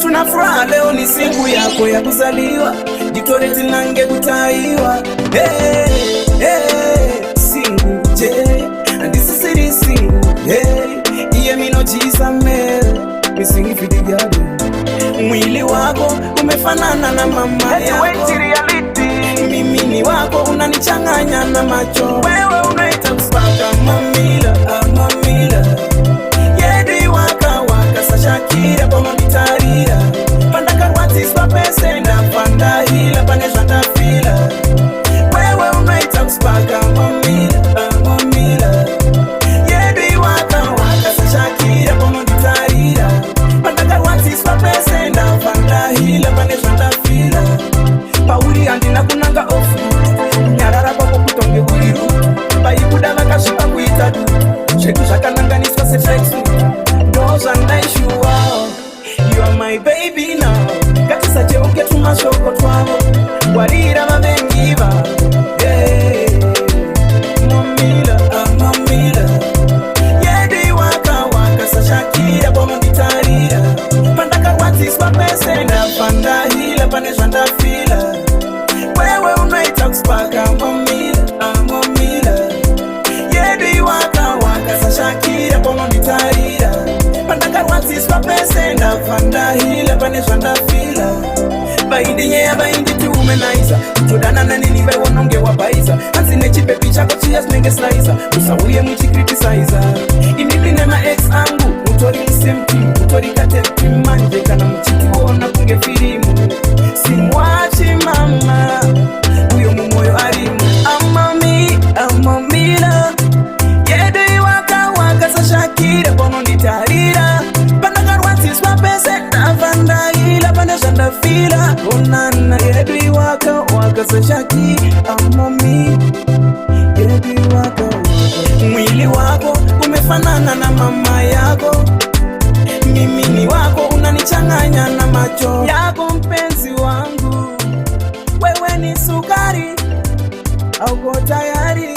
Tunafuraha leo ni siku yako ya kuzaliwa, jitole zinange kutaiwa. Singu je, and this is it singu. Iye mino jisame, misingi fidigado. Mwili wako umefanana na mama yako. Mimi ni wako unanichanganya na macho. Wewe unaita kusaka mamila, mamila. Yedi waka sa Shakira kwa mabitarira. Panda karwati swa pese na panda hila pane shanta fila. Wewe unaita kusaka mamila, mamila. Yedi waka sa Shakira kwa mabitarira. Panda karwati swa pese na panda hila pane shanta fila. Pauli andina kunanga ofu. Nyarara bako kutonge uliru. Baikuda makashipa kuitadu. Sheku shakananga niswa sefexu. Those and nice you are. You are my baby now. Katisa cheuke tumashoko twamo. Warira mabengiva. Mamila, mamila. Yedi waka sa Shakira bomo gitarira. Panda karwati swa pese na panda hila pane shanda fila. Wewe unaita kusipaka mamila, mamila. Yedi waka sa Shakira bomo gitarira. Panda karwati swa pese na panda hila pane shanda fila. Baindi nyea baindi tumenaiza. Jodana na nini we wanonge wabaiza. Hansine chipe picha kochi ya snenge sliza. Usawuye mwichi criticiza. Imibli nema ex angu. Utori msemti, utori katepi manje. Kana mchiki wona kunge firimu. Simwachi mama, uyo mumoyo arimu. Amami, amamila. Yede waka sa Shakira bono nitarira. Panda karwati swa pese na panda hila pane shanda fila. Onana yede waka sa Shakira. Amami, yede waka. Mwili wako umefanana na mama yako. Mimi ni wako unanichanganya na macho yako mpenzi wangu. Wewe ni sukari, auko tayari.